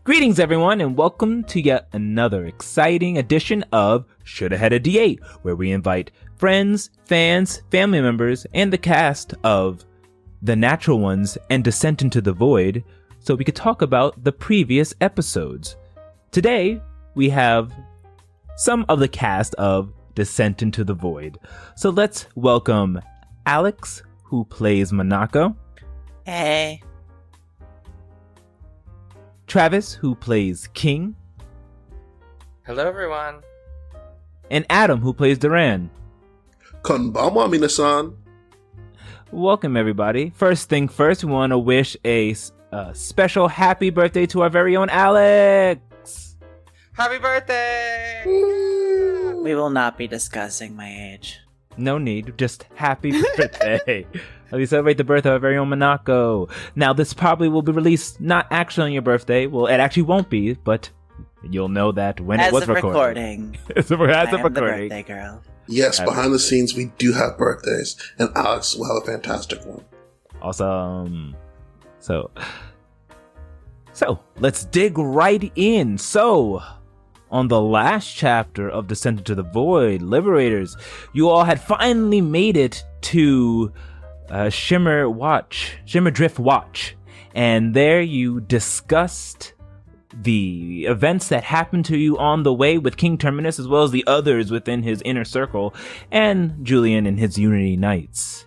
Greetings, everyone, and welcome to yet another exciting edition of Shoulda, Hada D8, where we invite friends, fans, family members, and the cast of The Natural Ones and Descent into the Void so we could talk about the previous episodes. Today, we have some of the cast of Descent into the Void. So let's welcome Alex, who plays Monako. Hey. Travis, who plays King. Hello, everyone. And Adam, who plays Duran. Konbanwa, minasan. Welcome, everybody. First thing first, we want to wish a special happy birthday to our very own Alex. Happy birthday! We will not be discussing my age. No need, just happy birthday. We celebrate the birth of our very own Monako. Now, this probably will be released not actually on your birthday. Well, it actually won't be, but you'll know that when it was recorded. As a recording. The birthday girl. Yes, behind the scenes, we do have birthdays, and Alex will have a fantastic one. Awesome. So let's dig right in. So, on the last chapter of Descent into the Void, Liberators, you all had finally made it to Shimmer Drift Watch, and there you discussed the events that happened to you on the way with King Terminus, as well as the others within his inner circle, and Julian and his Unity Knights.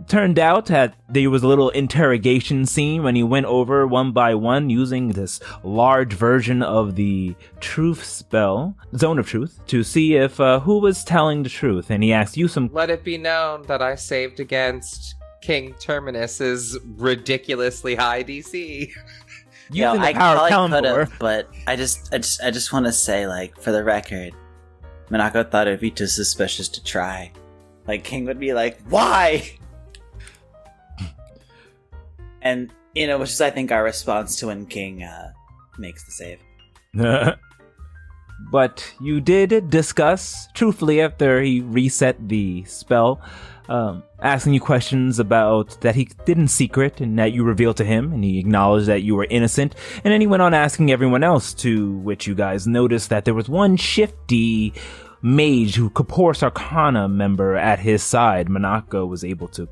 Turned out that there was a little interrogation scene when he went over one by one using this large version of the truth spell, Zone of Truth, to see if who was telling the truth, and he asked you some... Let it be known that I saved against King Terminus's ridiculously high DC. Using the power of Kalimdor. But I just want to say, like, for the record, Monako thought it'd be too suspicious to try. Like, King would be like, why? And, which is, I think, our response to when King makes the save. But you did discuss, truthfully, after he reset the spell, asking you questions about that he did in secret and that you revealed to him, and he acknowledged that you were innocent. And then he went on asking everyone else, to which you guys noticed that there was one shifty mage who Kapoor Arcana member at his side. Monako was able to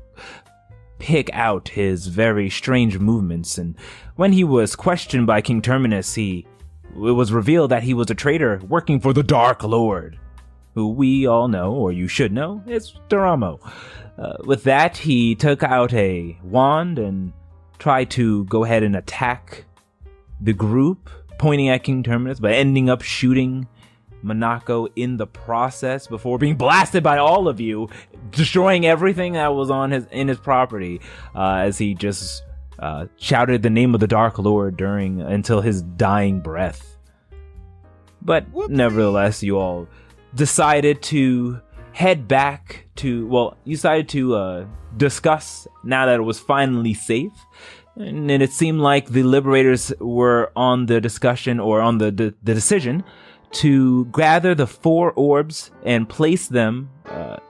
pick out his very strange movements, and when he was questioned by King Terminus, it was revealed that he was a traitor working for the Dark Lord, who we all know, or you should know, is Doramo. With that, he took out a wand and tried to go ahead and attack the group, pointing at King Terminus, but ending up shooting Monako in the process before being blasted by all of you, destroying everything that was in his property, as he just shouted the name of the Dark Lord until his dying breath. But nevertheless, you all decided to head back to, you decided to discuss now that it was finally safe. And it seemed like the Liberators were on the discussion, or on the decision, to gather the 4 orbs and place them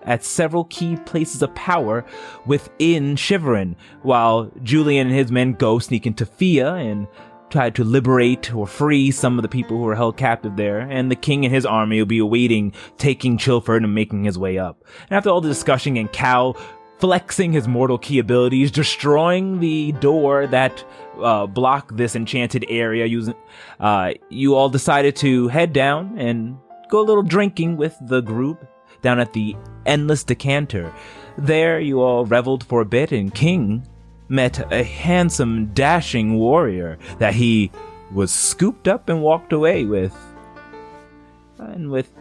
at several key places of power within Shiverin, while Julian and his men go sneak into Fia and try to liberate or free some of the people who were held captive there, and the king and his army will be awaiting taking Chilford and making his way up. And after all the discussion and Cal flexing his mortal key abilities, destroying the door that blocked this enchanted area, you all decided to head down and go a little drinking with the group down at the Endless Decanter. There you all reveled for a bit, and King met a handsome, dashing warrior that he was scooped up and walked away with. And with...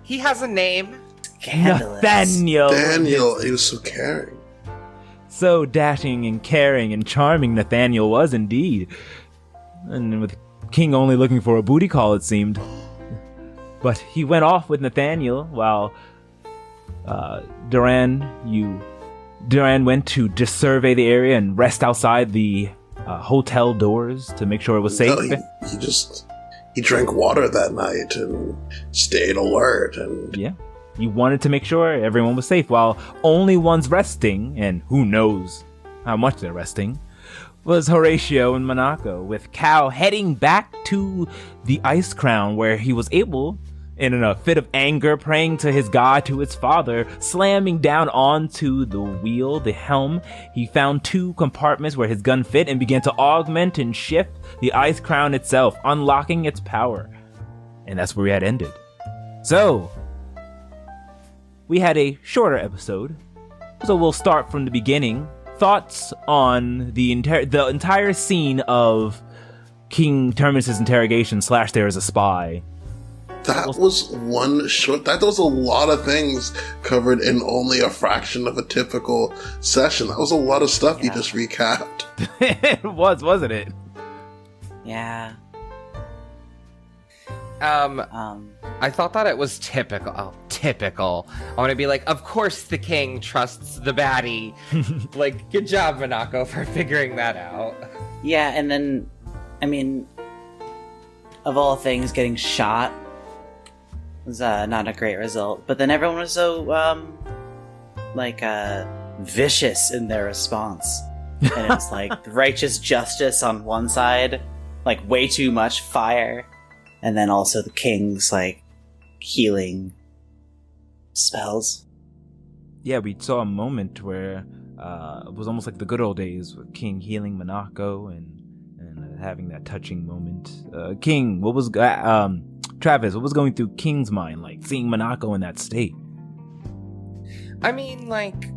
He has a name. Nathaniel. He was so caring. So dashing and caring and charming Nathaniel was indeed. And with King only looking for a booty call, it seemed. But he went off with Nathaniel while Duran went to just survey the area and rest outside the hotel doors to make sure it was safe. No, he drank water that night and stayed alert. And yeah. You wanted to make sure everyone was safe while only one's resting, and who knows how much they're resting, was Horatio and Monaco, with Cal heading back to the Ice Crown, where he was able, in a fit of anger, praying to his god, to his father, slamming down onto the wheel, the helm. He found 2 compartments where his gun fit and began to augment and shift the Ice Crown itself, unlocking its power. And that's where we had ended. So, we had a shorter episode, so we'll start from the beginning. Thoughts on the entire scene of King Terminus's interrogation / there is a spy. That was one short. That was a lot of things covered in only a fraction of a typical session. That was a lot of stuff you just recapped. It was, wasn't it? Yeah. I thought that it was typical. Oh, typical. I want to be like, of course the king trusts the baddie. Like, good job, Monaco, for figuring that out. Yeah, and then, I mean, of all things, getting shot was not a great result. But then everyone was so, vicious in their response. And it's like righteous justice on one side, like way too much fire. And then also the king's, like, healing spells. Yeah, we saw a moment where it was almost like the good old days with King healing Monaco and having that touching moment. King, what was... Travis, what was going through King's mind, like, seeing Monaco in that state? I mean, like,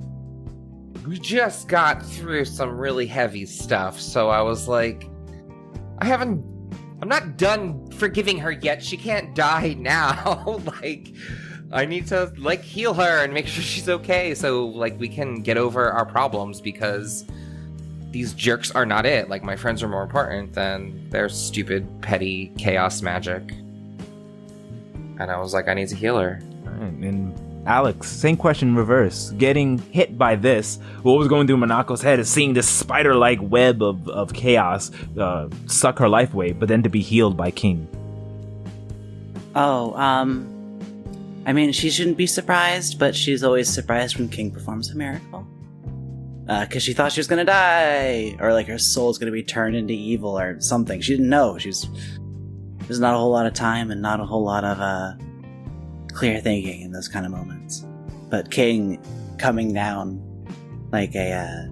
we just got through some really heavy stuff, so I was like, I'm not done forgiving her yet. She can't die now. Like, I need to, like, heal her and make sure she's okay so, like, we can get over our problems, because these jerks are not it. Like, my friends are more important than their stupid, petty chaos magic. And I was like, I need to heal her. And Alex, same question in reverse. Getting hit by this, what was going through Monaco's head is seeing this spider-like web of chaos suck her life away, but then to be healed by King. Oh, I mean, she shouldn't be surprised, but she's always surprised when King performs a miracle. Because she thought she was gonna die, or like her soul's gonna be turned into evil or something. She didn't know. There's not a whole lot of time and not a whole lot of clear thinking in those kind of moments. But King coming down like a,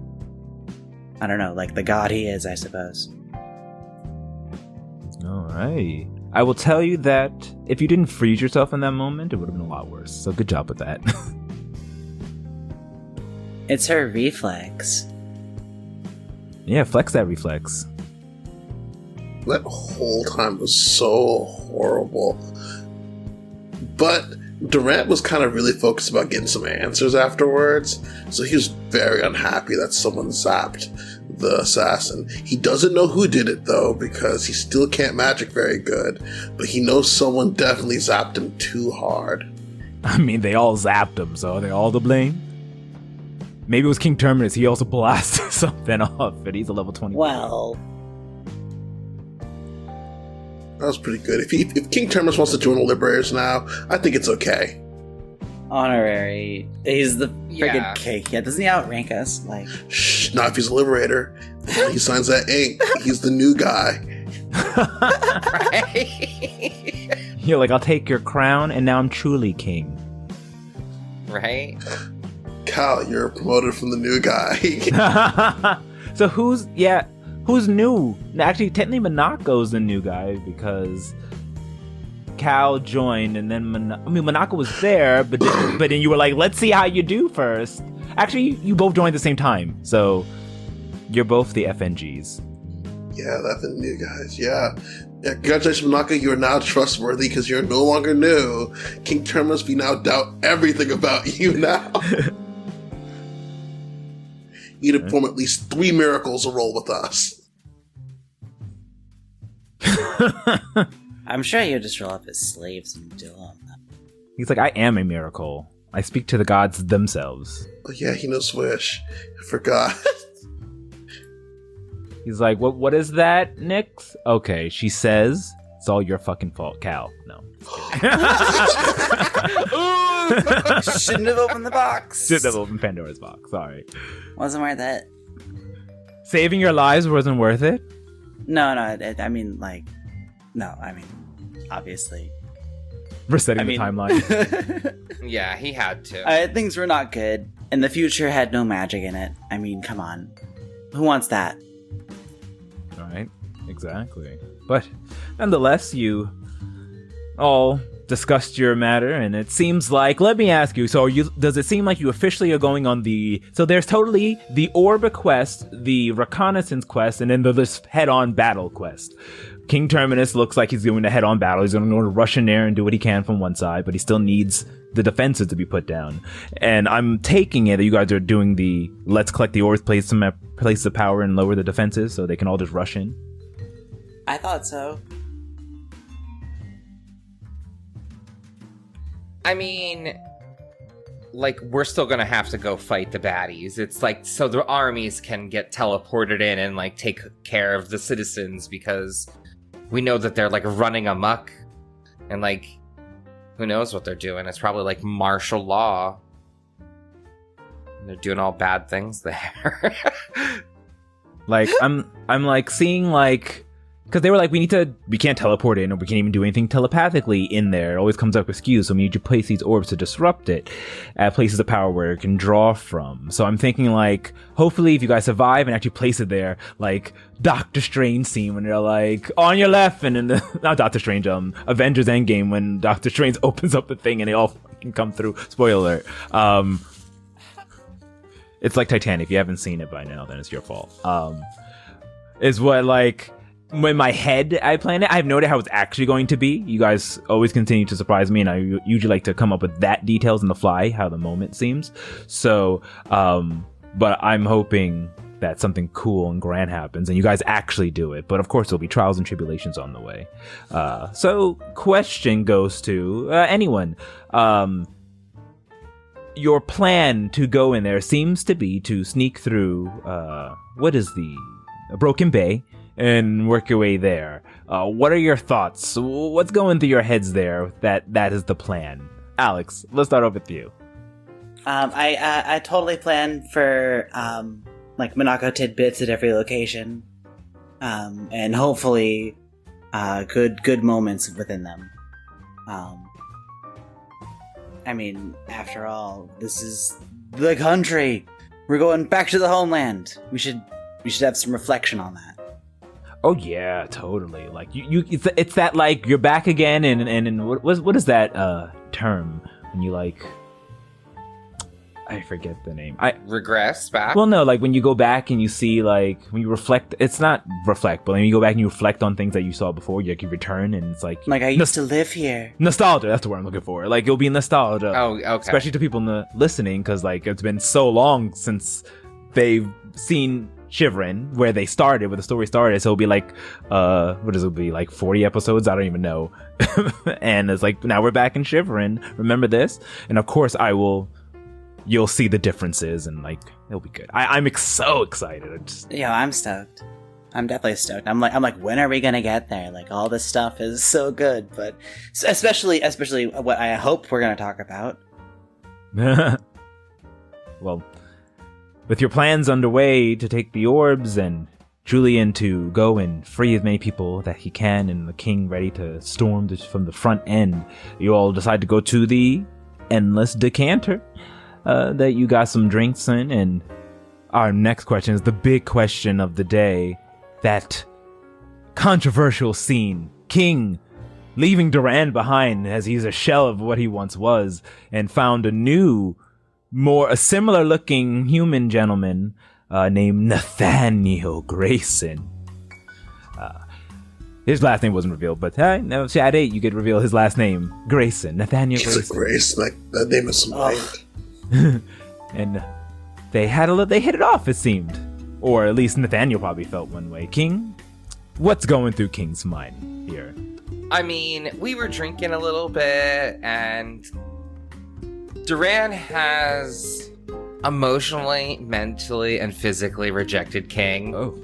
I don't know, like the god he is, I suppose. Alright. I will tell you that if you didn't freeze yourself in that moment, it would have been a lot worse. So good job with that. It's her reflex. Yeah, flex that reflex. That whole time was so horrible. But Durant was kind of really focused about getting some answers afterwards, so he was very unhappy that someone zapped the assassin. He doesn't know who did it, though, because he still can't magic very good, but he knows someone definitely zapped him too hard. I mean, they all zapped him, so are they all to blame? Maybe it was King Terminus. He also blasted something off, but he's a level 20. Well, that was pretty good. If King Terminus wants to join the Liberators now, I think it's okay. honorary. He's the friggin' Yeah. king. Yeah, doesn't he outrank us? Like, Shh, not if he's a Liberator. He signs that ink. He's the new guy. Right? You're like, I'll take your crown, and now I'm truly king. Right? Cal, you're promoted from the new guy. So who's new? Actually, technically Monaco's the new guy because Cal joined, and then Monaco was there, but then you were like, let's see how you do first. Actually, you both joined at the same time, so you're both the FNGs. Yeah, that's the new guys. Yeah. Congratulations, Monaco. You are now trustworthy because you're no longer new. King Terminus, we now doubt everything about you now. You need to perform at least 3 miracles to roll with us. I'm sure you just roll up as slaves and do them. He's like, I am a miracle. I speak to the gods themselves. Oh, yeah, he knows Swish. I forgot. He's like, what is that, Nyx? Okay, she says, it's all your fucking fault, Cal. No. Shouldn't have opened the box. Shouldn't have opened Pandora's box, sorry. Wasn't worth it. Saving your lives wasn't worth it? No, I mean, like, no, I mean, obviously. Resetting the timeline. Yeah, he had to. Things were not good, and the future had no magic in it. I mean, come on. Who wants that? Right, exactly. But nonetheless, you all discussed your matter, and it seems like, let me ask you, so does it seem like you officially are going on so there's totally the orb quest, the reconnaissance quest, and then this head-on battle quest. King Terminus looks like he's going to head-on battle. He's going to rush in there and do what he can from one side, but he still needs the defenses to be put down. And I'm taking it that you guys are doing the let's collect the orbs, place the power, and lower the defenses so they can all just rush in. I thought so. I mean, like, we're still gonna have to go fight the baddies. It's like, so the armies can get teleported in and, like, take care of the citizens, because we know that they're, like, running amok. And, like, who knows what they're doing? It's probably, like, martial law. And they're doing all bad things there. Like, I'm like, seeing, like... Because they were like, we can't teleport in, or we can't even do anything telepathically in there. It always comes up with skews, so we need to place these orbs to disrupt it at places of power where it can draw from. So I'm thinking, like, hopefully if you guys survive and actually place it there, like Doctor Strange scene when they're like, on your left, and then not Doctor Strange, Avengers Endgame, when Doctor Strange opens up the thing and they all fucking come through. Spoiler alert. It's like Titanic. If you haven't seen it by now, then it's your fault. Is what, like... In my head, I planned it. I have no idea how it's actually going to be. You guys always continue to surprise me, and I usually like to come up with that details on the fly, how the moment seems. So, but I'm hoping that something cool and grand happens, and you guys actually do it. But of course, there'll be trials and tribulations on the way. So, question goes to anyone. Your plan to go in there seems to be to sneak through, what is Broken Bay, and work your way there. What are your thoughts? What's going through your heads there that is the plan? Alex, let's start off with you. I totally plan for like Monaco tidbits at every location, and hopefully good moments within them. I mean, after all, this is the country. We're going back to the homeland. We should have some reflection on that. Oh yeah, totally. Like it's that, like, you're back again, and what is that term when you, like, I forget the name. Regress back? Well, no, like when you go back and you see, like, when you reflect, it's not reflect, but when you go back and you reflect on things that you saw before, you return, and it's like I used to live here. Nostalgia, that's the word I'm looking for. Like, it'll be nostalgia. Oh, okay. Especially to people listening, because, like, it's been so long since they've seen Shivrin, where the story started, so it'll be like, what does it be, like 40 episodes? I don't even know. And it's like, now we're back in Shivrin, remember this? And of course you'll see the differences, and, like, it'll be good. I'm so excited. Yeah, I'm stoked. I'm definitely stoked. I'm like, when are we gonna get there? Like, all this stuff is so good, but especially what I hope we're gonna talk about. Well, with your plans underway to take the orbs, and Julian to go and free as many people that he can, and the king ready to storm from the front end, you all decide to go to the endless decanter that you got some drinks in. And our next question is the big question of the day, that controversial scene, King leaving Durand behind as he's a shell of what he once was, and found a similar looking human gentleman named Nathaniel Grayson. His last name wasn't revealed, but no, at 8 you get to reveal his last name, Grayson. Nathaniel Grayson. It's a Grace, like, that name is some mind. And they hit it off, it seemed. Or at least Nathaniel probably felt one way. King, what's going through King's mind here? I mean, we were drinking a little bit, and Durand has emotionally, mentally, and physically rejected King. Oh.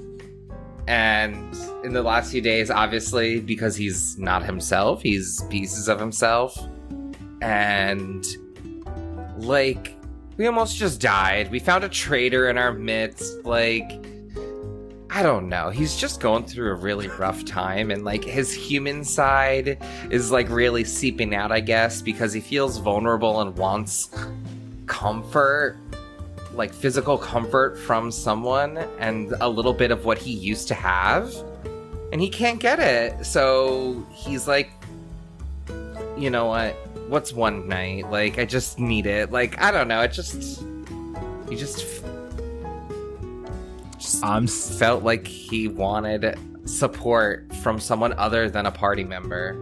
And in the last few days, obviously, because he's not himself, he's pieces of himself. And, like, we almost just died. We found a traitor in our midst. Like, I don't know. He's just going through a really rough time, and like his human side is like really seeping out, I guess, because he feels vulnerable and wants comfort, like physical comfort from someone and a little bit of what he used to have, and he can't get it. So he's like, you know what? What's one night? Like, I just need it. Like, I don't know. He just felt like he wanted support from someone other than a party member.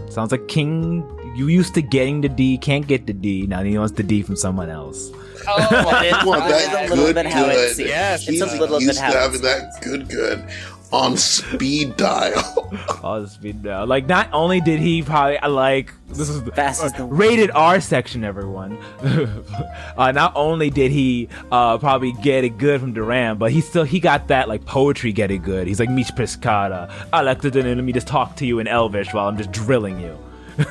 Sounds like King, you used to getting the D, can't get the D, now he wants the D from someone else. Oh, that it's a little bit how it good. seems. Yes, It's a little bit Used how to it having that good on speed dial. Oh, speed now. Like, not only did he probably, this is Fast as the rated R section, everyone. Not only did he probably get it good from Duran, but he got that, like, poetry get it good. He's like, Mich Pescada, I like to let me just talk to you in Elvish while I'm just drilling you.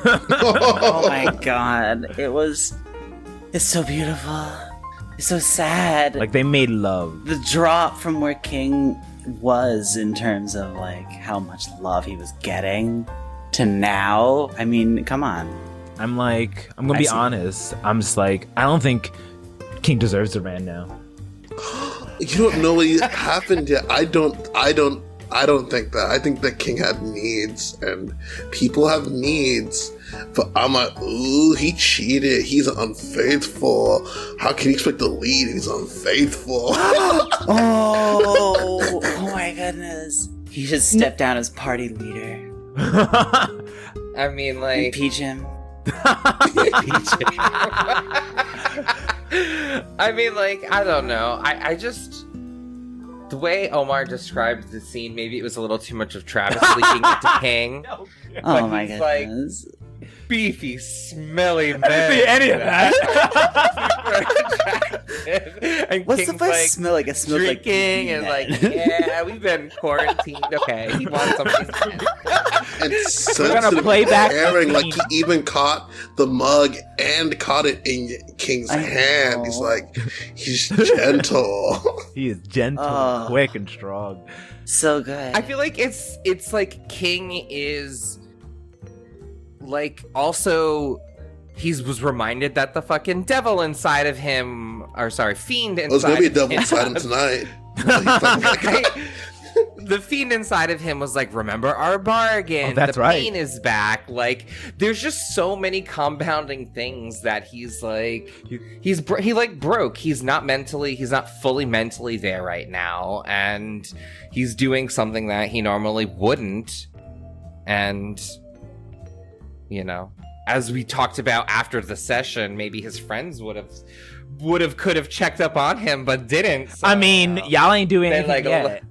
Oh my god. It's so beautiful. It's so sad. Like, they made love. The drop from where King was in terms of like how much love he was getting to now. I mean, come on. I'm gonna be honest. I'm just like, I don't think King deserves Duran now. You don't know what happened yet. I don't think that. I think that King had needs, and people have needs. But I'm like, ooh, he cheated. He's unfaithful. How can you expect to lead? He's unfaithful. Oh my goodness. He should step down as party leader. I mean, like, Impeach him. I mean, like, I don't know. I just, the way Omar described the scene, maybe it was a little too much of Travis leaking into King. Oh my he's like, goodness. beefy, smelly man. I didn't see any of that. And What's King's the first like, smell? Like it smells like drinking and like, yeah, we've been quarantined. Okay, he wants something. And We're gonna play back the Aaron, like, scene. he even caught the mug and caught it in King's I hand. know. He's like, he's gentle. He is gentle, Oh. quick, and strong. So good. I feel like it's like King is like also he was reminded that the fucking devil inside of him, or sorry, fiend inside. There's gonna be a of devil him- inside him tonight. He's like, The fiend inside of him was like, remember our bargain. Oh, that's the right. pain is back. Like, there's just so many compounding things that he's like, he like broke. He's not fully mentally there right now, and he's doing something that he normally wouldn't. And, you know, as we talked about after the session, maybe his friends could have checked up on him, but didn't. So, I mean, y'all ain't doing They anything like yet.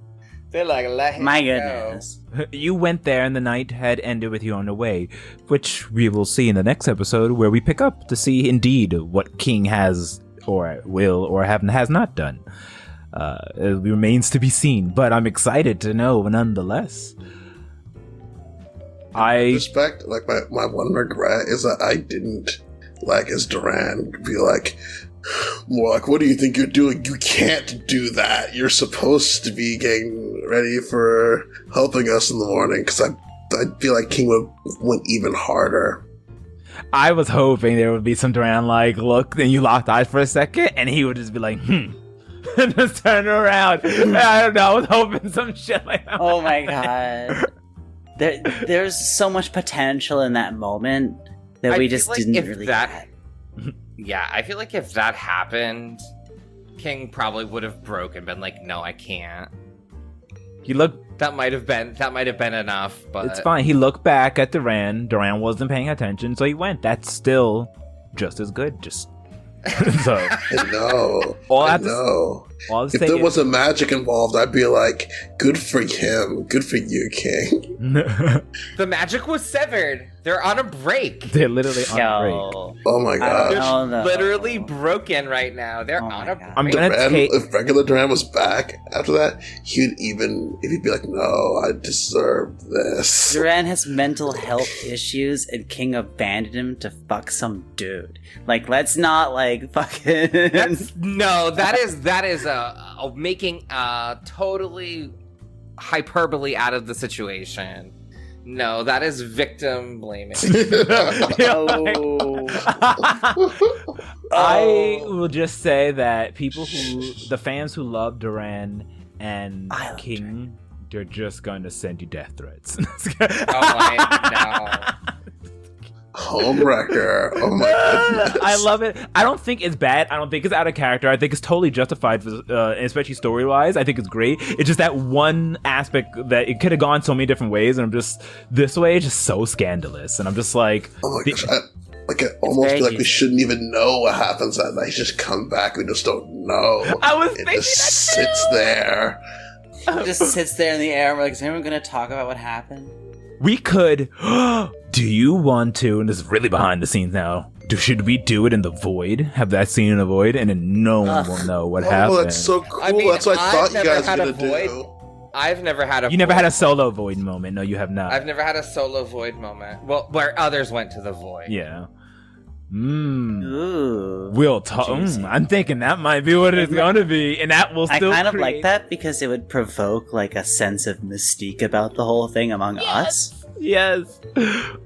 They're like, let him My go. goodness. You went there and the night had ended with you on the way, which we will see in the next episode where we pick up to see indeed what King has or will or has not done. It remains to be seen, but I'm excited to know nonetheless. respect, like, my one regret is that I didn't, like, as Duran, be like, more like, what do you think you're doing? You can't do that. You're supposed to be getting ready for helping us in the morning, because I feel like King went even harder. I was hoping there would be some Duran like look, then you locked eyes for a second, and he would just be like, and just turn around. I don't know. I was hoping some shit like that. Oh my god. There's so much potential in that moment that I we feel just like didn't if really that- get. Yeah, I feel like if that happened, King probably would have broken, been like, no, I can't. He looked. That might have been enough, but It's fine. He looked back at Duran. Duran wasn't paying attention, so he went. That's still just as good. Just so. I know. All I I have to- know. All I'm If saying there is- wasn't magic involved, I'd be like, good for him. Good for you, King. the magic was severed. They're on a break. They're literally on break. Yo, Oh my I god. don't know. Literally broken right now. They're Oh on my a God. I'm break. gonna Duran, take. if regular Duran was back after that, he'd be like, no, I deserve this. Duran has mental health issues, and King abandoned him to fuck some dude. Like, let's not like fucking. That is making totally hyperbole out of the situation. No, that is victim blaming. Oh. I will just say that the fans who love Duran and I love King, they're just going to send you death threats. Homewrecker. Oh my goodness. I love it. I don't think it's bad. I don't think it's out of character. I think it's totally justified, especially story-wise. I think it's great. It's just that one aspect that it could have gone so many different ways, and I'm just, this way is just so scandalous. And I'm just like... Oh my gosh. I almost very feel like we juicy. shouldn't even know what happens that night. Just come back. We just don't know. I was It thinking just that too. sits there. It just sits there in the air. And we're like, is anyone going to talk about what happened? We could... Do you want to, and this is really behind the scenes now, should we do it in the void? Have that scene in the void, and then no one will know what happened. Oh, that's so cool. I mean, That's what I thought you I've guys never were had going a to void. do. I've never had a. You never had a solo void moment. No, you have not. I've never had a solo void moment. Well, where others went to the void. Yeah. Ooh. We'll talk. Juicy. I'm thinking that might be what it's going to be, and that will I still. kind of create- like that because it would provoke like a sense of mystique about the whole thing among us. Yes.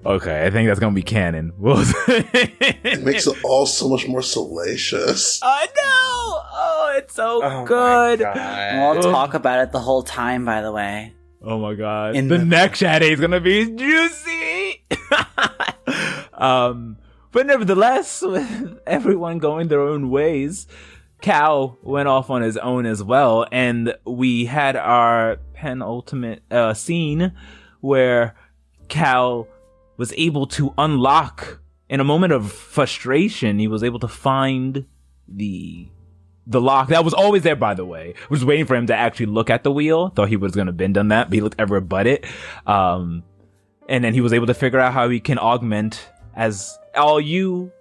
Okay, I think that's gonna be canon. It makes it all so much more salacious. I know. Oh, it's so Oh good. my God. And we'll talk about it the whole time, by the way. Oh my god. In The the- next Shade is gonna be juicy. But nevertheless, with everyone going their own ways, Cal went off on his own as well, and we had our penultimate scene where Cal was able to unlock, in a moment of frustration, he was able to find the lock that was always there, by the way. Was waiting for him to actually look at the wheel. Thought he was going to bend on that, but he looked ever but it. And then he was able to figure out how he can augment, as all you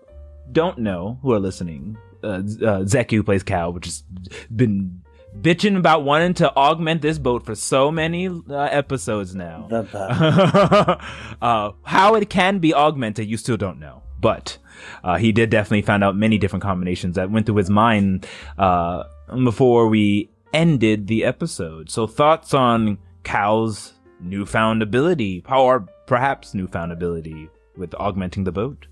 don't know who are listening, Zeki, who plays Cal, which has been bitching about wanting to augment this boat for so many episodes now. The boat. How it can be augmented, you still don't know. But he did definitely find out many different combinations that went through his mind before we ended the episode. So thoughts on Cal's newfound ability, or perhaps newfound ability with augmenting the boat?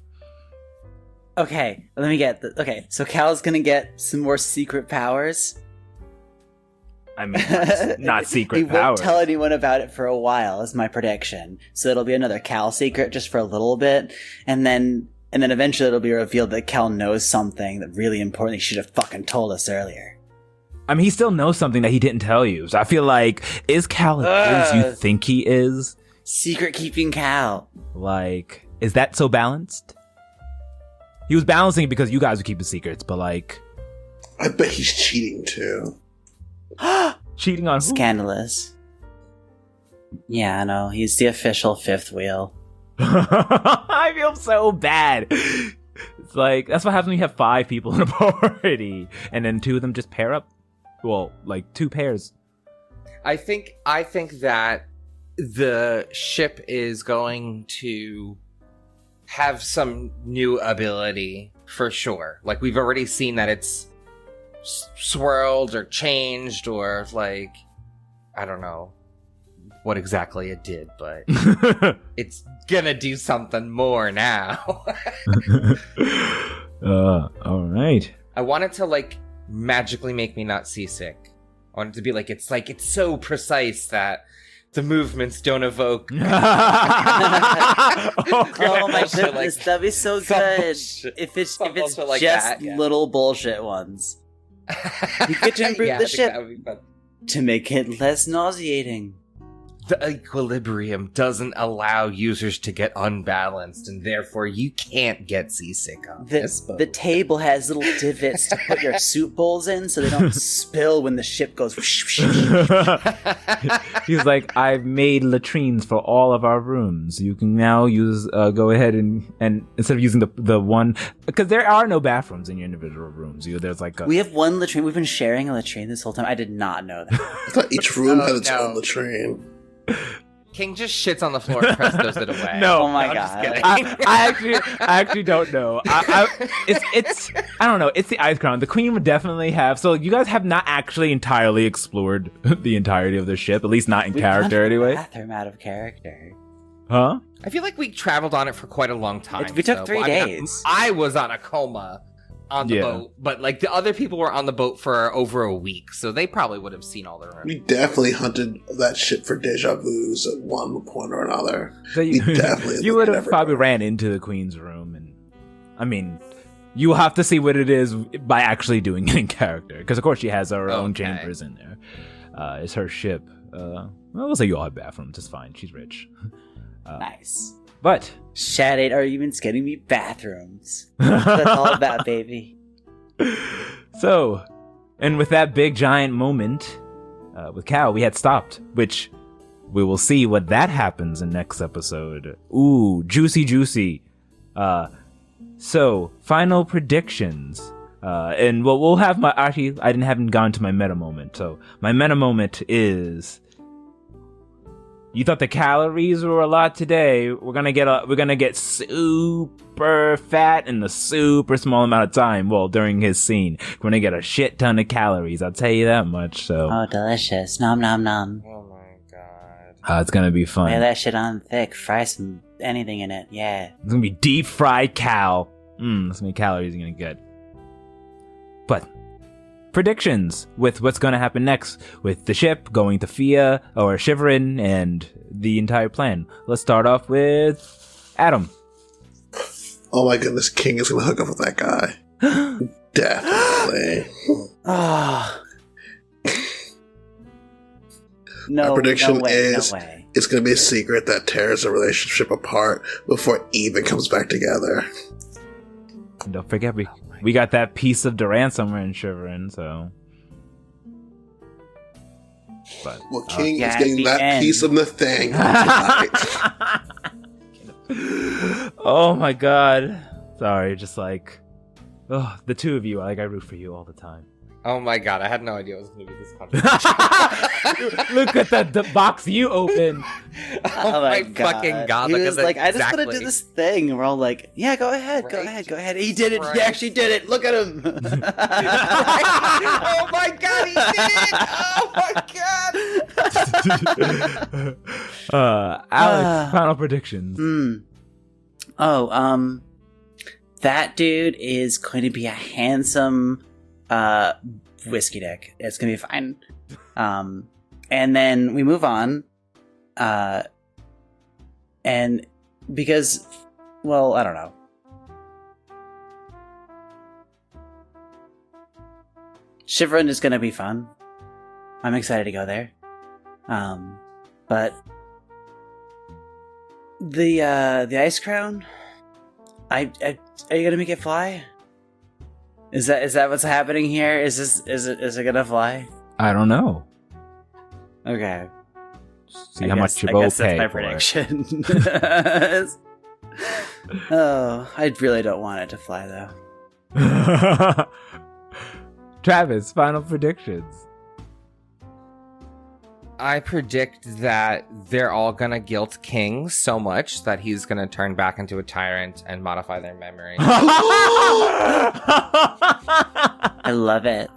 Okay, let me get okay, so Cal's gonna get some more secret powers. I mean, not secret he powers. won't tell anyone about it for a while, is my prediction. So it'll be another Cal secret just for a little bit, and then eventually it'll be revealed that Cal knows something that really important he should have fucking told us earlier. I mean, he still knows something that he didn't tell you. So I feel like, is Cal as good as you think he is? Secret keeping Cal. Like, is that so balanced? He was balancing it because you guys were keeping secrets, but like... I bet he's cheating too. Cheating on who? Scandalous. Yeah, I know. He's the official fifth wheel. I feel so bad. It's like, that's what happens when you have 5 people in a party, and then 2 of them just pair up. Well, like 2 pairs. I think that the ship is going to have some new ability for sure. Like, we've already seen that it's swirled or changed, or like, I don't know what exactly it did, but it's gonna do something more now. All right. I want it to like magically make me not seasick. I want it to be like it's so precise that the movements don't evoke. Oh my Bullshit goodness, like- that'd be so some good. bullshit- If it's some just bullshit like that, yeah. little bullshit ones. You get to improve Yeah, I the think ship. that would be fun. To make it less nauseating. the equilibrium doesn't allow users to get unbalanced, and therefore you can't get seasick on this boat. The table has little divots to put your soup bowls in so they don't spill when the ship goes. He's like, I've made latrines for all of our rooms. You can now use, go ahead and instead of using the one, because there are no bathrooms in your individual rooms. There's like we have one latrine. We've been sharing a latrine this whole time. I did not know that. I thought each room had its own latrine. King just shits on the floor and throws it away. No, oh my I'm god! just kidding. I actually don't know. It's I don't know. It's the Ice Crown. The Queen would definitely have. So you guys have not actually entirely explored the entirety of the ship, at least not in character anyway. Bathroom out of character. Huh? I feel like we traveled on it for quite a long time. We took 3 days. I was on a coma on the boat, but like the other people were on the boat for over a week, so they probably would have seen all the rooms. We definitely hunted that ship for deja vus at one point or another. So We definitely you would have everywhere. probably ran into the Queen's room, and I mean, you have to see what it is by actually doing it in character, because of course she has her own chambers in there. It's her ship. We'll say you all have bathrooms. It's fine. She's rich. Nice. But Shad 8 arguments getting me bathrooms. That's what it's all about, baby. So, and with that big giant moment with Cal, we had stopped, which we will see what that happens in next episode. Ooh, juicy. So, final predictions. And we'll have actually, I haven't gone to my meta moment. So, my meta moment is, you thought the calories were a lot today. We're gonna get super fat in a super small amount of time. Well, during his scene, we're gonna get a shit ton of calories. I'll tell you that much. So, Oh, delicious. Nom nom nom. Oh my god. it's gonna be fun. Lay that shit on thick. Fry some anything in it. Yeah. It's gonna be deep fried cow. That's how many calories you're gonna get. But predictions with what's gonna happen next with the ship going to Fia or Shiverin and the entire plan. Let's start off with Adam. Oh my goodness, King is gonna hook up with that guy. Definitely. Oh. My prediction no way, is no way. it's gonna be a secret that tears the relationship apart before it even comes back together. And don't forget, we got that piece of Durant somewhere in Shiverin, so. But Well, King yeah, is getting the that end. piece of the thing. Right. oh my god. Sorry, just like, the two of you, I root for you all the time. Oh my god, I had no idea it was going to be this controversial. Look at the box you opened. Oh my fucking god. He look was at like, that. I just want to do Exactly. this thing. And we're all like, yeah, go ahead. Right. He did it. He actually did it. Look at him. Oh my god, he did it! Oh my god! Alex, final predictions. That dude is going to be a handsome whiskey dick. It's gonna be fine. And then we move on. And because, well, I don't know. Shiverin is gonna be fun. I'm excited to go there. But the Ice Crown, are you gonna make it fly? Is that what's happening here? Is it gonna fly? I don't know. Okay. See how much you both pay that's my for it. prediction. Oh, I really don't want it to fly though. Travis, final predictions. I predict that they're all gonna guilt King so much that he's gonna turn back into a tyrant and modify their memory. I love it.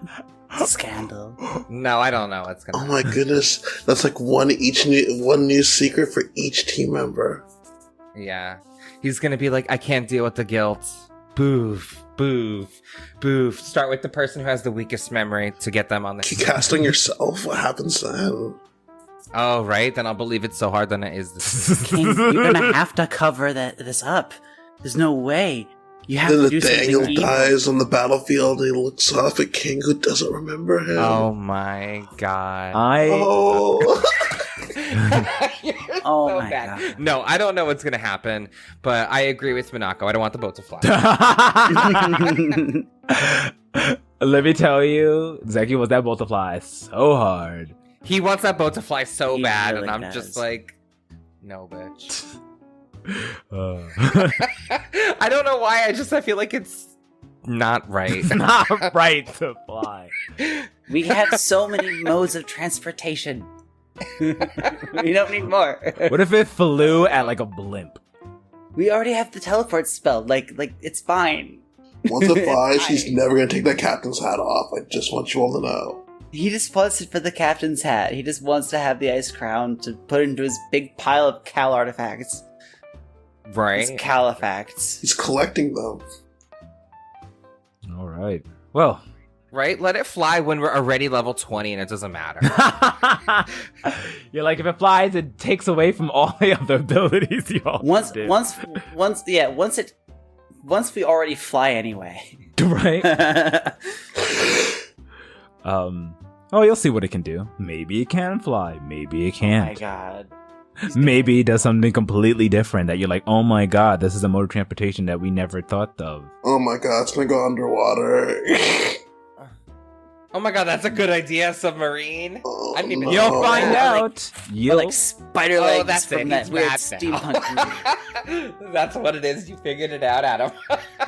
Scandal. No, I don't know what's Oh gonna my goodness, that's like one new secret for each team member. Yeah. He's gonna be like, I can't deal with the guilt. Boof, boof, boof. Start with the person who has the weakest memory to get them on the Keep casting yourself. What happens then? Oh, right? Then I'll believe it so hard than it is this. King, you're gonna have to cover this up. There's no way. You have Then to do Nathaniel something evil. dies on the battlefield and he looks off at King who doesn't remember him. Oh my god. I Oh. You're Oh so my bad. God. No, I don't know what's gonna happen, but I agree with Minako. I don't want the boat to fly. Let me tell you, Zeki wants that bolt to fly so hard. He wants that boat to fly so He bad, really and I'm does. just like, no, bitch. It's I don't know why. I feel like it's not right. not right to fly. We have so many modes of transportation. We don't need more. What if it flew at like a blimp? We already have the teleport spell. Like it's fine. Once it flies, It's she's fine. never gonna take that captain's hat off. I just want you all to know. He just wants it for the captain's hat. He just wants to have the ice crown to put into his big pile of Cal artifacts. His Right? Califacts. He's collecting them. All right. Well, Right? Let it fly when we're already level 20 and it doesn't matter. you're like, if it flies, it takes away from all the other abilities you all Once did. once we already fly anyway. Right? Oh, you'll see what it can do. Maybe it can fly. Maybe it Oh my can't. god. Maybe it does something completely different that you're like, oh my god, this is a mode of transportation that we never thought of. Oh my god, it's gonna go underwater. Oh my god, that's a good idea, submarine. Oh, I didn't even no. You'll find Or like- out. Or You'll like spider Oh, legs that's from it. that He's weird mad steampunk movie. now. That's what it is. You figured it out, Adam.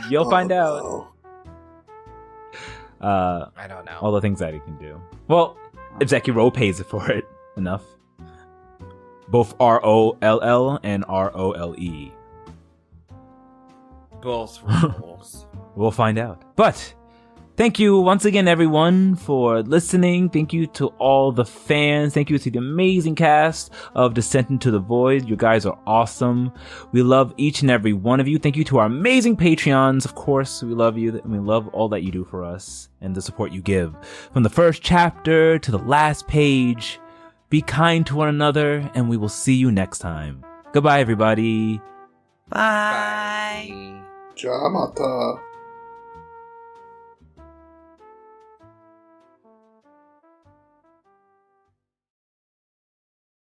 you'll find Oh, out. no. I don't know. All the things that it can do. Well, if Zekiro pays for it enough. Both ROLL and ROLE. Both rules. We'll find out. But thank you once again, everyone, for listening. Thank you to all the fans. Thank you to the amazing cast of Descent into the Void. You guys are awesome. We love each and every one of you. Thank you to our amazing Patreons. Of course, we love you and we love all that you do for us and the support you give. From the first chapter to the last page, be kind to one another and we will see you next time. Goodbye, everybody. Bye. Jamata.